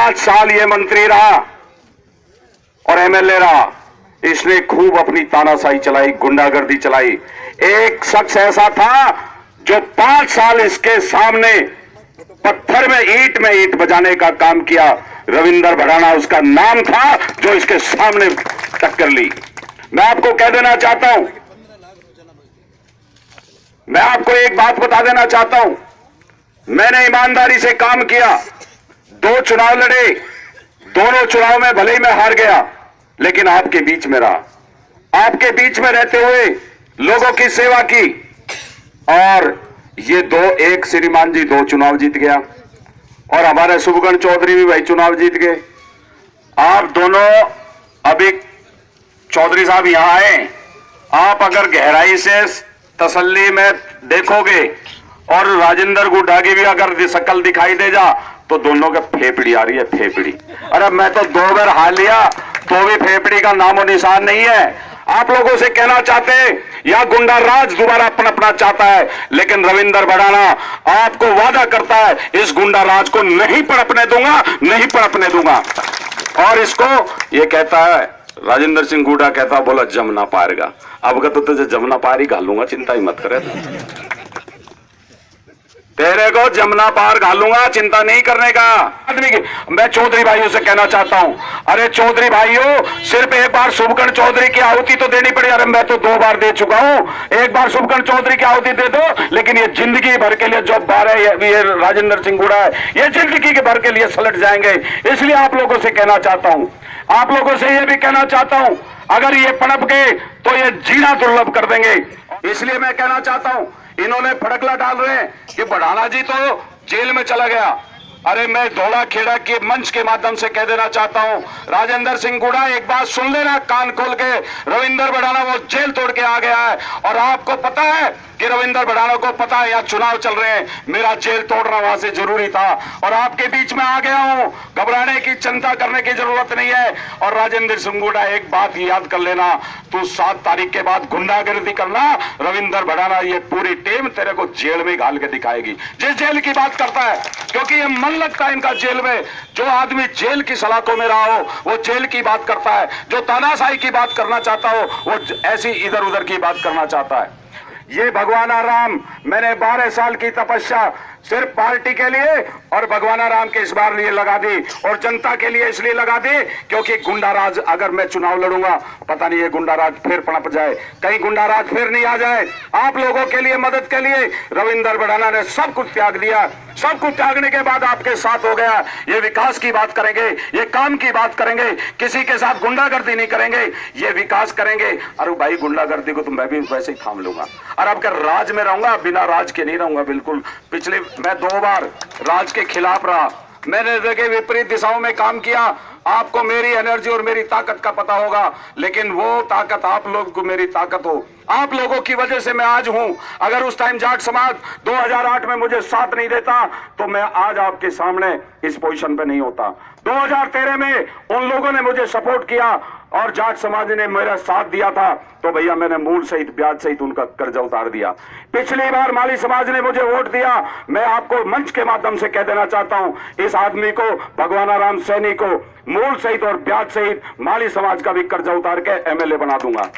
5 साल ये मंत्री रहा और एमएलए रहा, इसने खूब अपनी तानाशाही चलाई, गुंडागर्दी चलाई। एक शख्स ऐसा था जो 5 साल इसके सामने पत्थर में ईंट बजाने का काम किया। रविंदर भड़ाना उसका नाम था, जो इसके सामने टक्कर ली। मैं आपको कह देना चाहता हूं, मैं आपको एक बात बता देना चाहता हूं, मैंने ईमानदारी से काम किया, 2 चुनाव लड़े, दोनों चुनाव में भले ही मैं हार गया, लेकिन आपके बीच में रहा, आपके बीच में रहते हुए लोगों की सेवा की। और ये एक श्रीमान जी 2 चुनाव जीत गया और हमारे शुभगण चौधरी भी भाई चुनाव जीत गए। आप दोनों अभी चौधरी साहब यहां आए, आप अगर गहराई से तसल्ली में देखोगे और राजेंद्र गुड्डा की भी अगर शक्ल दिखाई दे जा तो दोनों के फेफड़ी आ रही है, फेफड़ी। अरे मैं तो 2 बार हार लिया तो भी फेफड़ी का नामो निशान नहीं है। आप लोगों से कहना चाहते हैं या गुंडा राज दोबारा पनपना चाहता है, लेकिन रविंदर भड़ाना आपको वादा करता है इस गुंडा राज को नहीं पनपने दूंगा, नहीं पनपने दूंगा। और इसको ये कहता है, राजेंद्र सिंह गुड्डा कहता बोला जमुना पारेगा। अब तो तुझे जमुना पार ही घालूंगा, चिंता ही मत करे, तेरे को जमुना पार घालूंगा, चिंता नहीं करने का। आदमी की मैं चौधरी भाइयों से कहना चाहता हूं, अरे चौधरी भाइयों, सिर्फ एक बार शुभकर्ण चौधरी की आहुति तो देनी पड़ी। अरे मैं तो 2 बार दे चुका हूं, एक बार शुभकर्ण चौधरी की आहुति दे दो, लेकिन ये जिंदगी भर के लिए जो 12 ये राजेंद्र सिंह गुड़ा है, ये जिंदगी के भर के लिए सलट जाएंगे। इसलिए आप लोगों से कहना चाहता हूं, आप लोगों से यह भी कहना चाहता हूं, अगर ये पनप गए तो ये जीना दुर्लभ कर देंगे। इसलिए मैं कहना चाहता हूं, इन्होंने फड़कला डाल रहे हैं कि भड़ाना जी तो जेल में चला गया। अरे मैं धोला खेड़ा के मंच के माध्यम से कह देना चाहता हूं, राजेंद्र सिंह गुड़ा एक बात सुन लेना कान खोल के, रविंदर भड़ाना वो जेल तोड़ के आ गया है। और आपको पता है कि रविंदर भड़ाना को पता है यहाँ चुनाव चल रहे हैं, मेरा जेल तोड़ना वहां से जरूरी था और आपके बीच में आ गया हूं। घबराने की, चिंता करने की जरूरत नहीं है। और राजेंद्र सिंह गुड़ा एक बात याद कर लेना, तू 7 तारीख के बाद गुंडागर्दी करना, रविंदर भड़ाना ये पूरी टीम तेरे को जेल में घाल के दिखाएगी। जिस जेल की बात करता है, क्योंकि ये मन लगता है इनका जेल में, जो आदमी जेल की सलाखों में रहा हो वो जेल की बात करता है, जो तानाशाही की बात करना चाहता हो वो ऐसी इधर उधर की बात करना चाहता है। ये भगवान राम, मैंने 12 साल की तपस्या सिर्फ पार्टी के लिए और भगवान राम के इस बार लिए लगा दी और जनता के लिए इसलिए लगा दी क्योंकि गुंडाराज, अगर मैं चुनाव लड़ूंगा पता नहीं ये गुंडाराज फिर पनप जाए, कहीं गुंडाराज फिर नहीं आ जाए। आप लोगों के लिए, मदद के लिए रविंदर भड़ाना ने सब कुछ त्याग दिया। सब कुछ त्यागने के बाद आपके साथ हो गया। ये विकास की बात करेंगे, ये काम की बात करेंगे, किसी के साथ गुंडागर्दी नहीं करेंगे, ये विकास करेंगे। अरे भाई गुंडागर्दी को तो मैं भी वैसे ही थाम लूंगा और आपके राज में रहूंगा, बिना राज के नहीं रहूंगा बिल्कुल। पिछले मैं 2 बार राज के खिलाफ रहा, मैंने देखिए विपरीत दिशाओं में काम किया। आपको मेरी एनर्जी और मेरी ताकत का पता होगा, लेकिन वो ताकत आप लोग को मेरी ताकत हो, आप लोगों की वजह से मैं आज हूं। अगर उस टाइम जाट समाज 2008 में मुझे साथ नहीं देता तो मैं आज आपके सामने इस पोजीशन पे नहीं होता। 2013 में उन लोगों ने मुझे सपोर्ट किया और जाट समाज ने मेरा साथ दिया था, तो भैया मैंने मूल सहित ब्याज सहित उनका कर्जा उतार दिया। पिछली बार माली समाज ने मुझे वोट दिया। मैं आपको मंच के माध्यम से कह देना चाहता हूं, इस आदमी को, भगवान राम सैनी को, मूल सहित और ब्याज सहित माली समाज का भी कर्जा उतार के एमएलए बना दूंगा।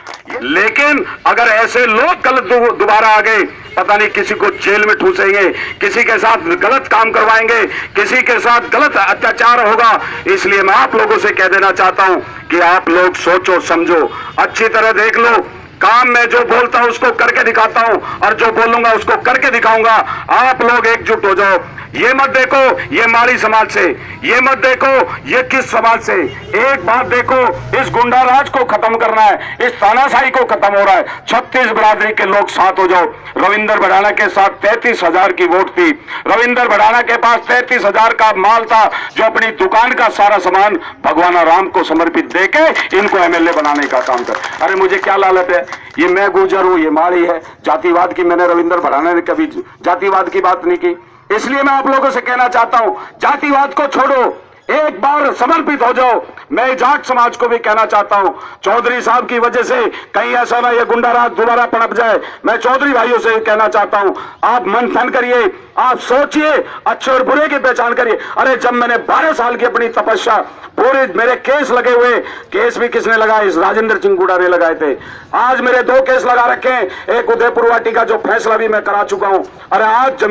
लेकिन अगर ऐसे लोग गलत दोबारा आ गए, पता नहीं किसी को जेल में ठूसेंगे, किसी के साथ गलत काम करवाएंगे, किसी के साथ गलत अत्याचार होगा। इसलिए मैं आप लोगों से कह देना चाहता हूं कि आप लोग सोचो, समझो, अच्छी तरह देख लो। काम मैं जो बोलता हूं उसको करके दिखाता हूं और जो बोलूंगा उसको करके दिखाऊंगा। आप लोग एकजुट हो जाओ। ये मत देखो ये माली समाज से, ये मत देखो ये किस समाज से। एक बात देखो, इस गुंडा राज को खत्म करना है, इस तानाशाही को खत्म हो रहा है। 36 बिरादरी के लोग साथ हो जाओ। रविंदर भड़ाना के साथ 33,000 की वोट थी। रविंदर भड़ाना के पास 33,000 का माल था, जो अपनी दुकान का सारा सामान भगवान राम को समर्पित देके इनको एमएलए बनाने का काम कर। अरे मुझे क्या लालच है, ये मैं गुर्जर हूं, ये माली है। जातिवाद की मैंने रविंदर भड़ाना ने कभी जातिवाद की बात नहीं की। इसलिए मैं आप लोगों से कहना चाहता हूं, जातिवाद को छोड़ो, एक बार समर्पित हो जाओ। मैं जाट समाज को भी कहना चाहता हूं, चौधरी साहब की वजह से कहीं ऐसा ना ये गुंडाराज दोबारा पनप जाए। मैं चौधरी भाइयों से कहना चाहता हूं, आप मंथन करिए, आप सोचिए, अच्छे और बुरे की पहचान करिए। अरे जब मैंने 12 साल की अपनी तपस्या, पूरे मेरे केस लगे हुए, केस भी किसने लगाए? इस राजेंद्र चिंगुड़ा ने लगाए थे। आज मेरे 2 केस लगा रखे हैं, एक उदयपुर वाटी का जो फैसला भी मैं करा चुका हूं। अरे आज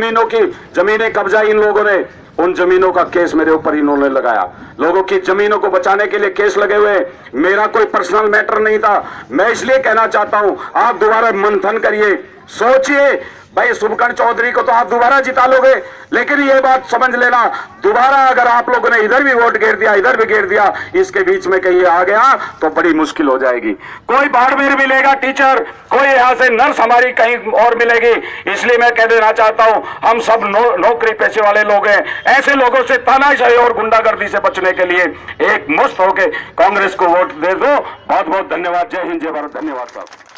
जमीनें कब्जा इन लोगों ने, उन जमीनों का केस मेरे ऊपर इन्होंने लगाया। लोगों की जमीनों को बचाने के लिए केस लगे हुए, मेरा कोई पर्सनल मैटर नहीं था। मैं इसलिए कहना चाहता हूं, आप दोबारा मंथन करिए, सोचिए। भाई शुभकर्ण चौधरी को तो आप दोबारा जिता लोगे, लेकिन ये बात समझ लेना, दोबारा अगर आप लोगों ने इधर भी वोट घेर दिया, इधर भी घेर दिया, इसके बीच में कहीं आ गया तो बड़ी मुश्किल हो जाएगी। कोई बाड़मेर मिलेगा टीचर, कोई यहां से नर्स हमारी कहीं और मिलेगी। इसलिए मैं कह देना चाहता हूं, हम सब नौकरी पेशे वाले लोग हैं। ऐसे लोगों से तानाशाही और गुंडागर्दी से बचने के लिए एक मुश्त होके कांग्रेस को वोट दे दो। बहुत बहुत धन्यवाद। जय हिंद, जय भारत। धन्यवाद साहब।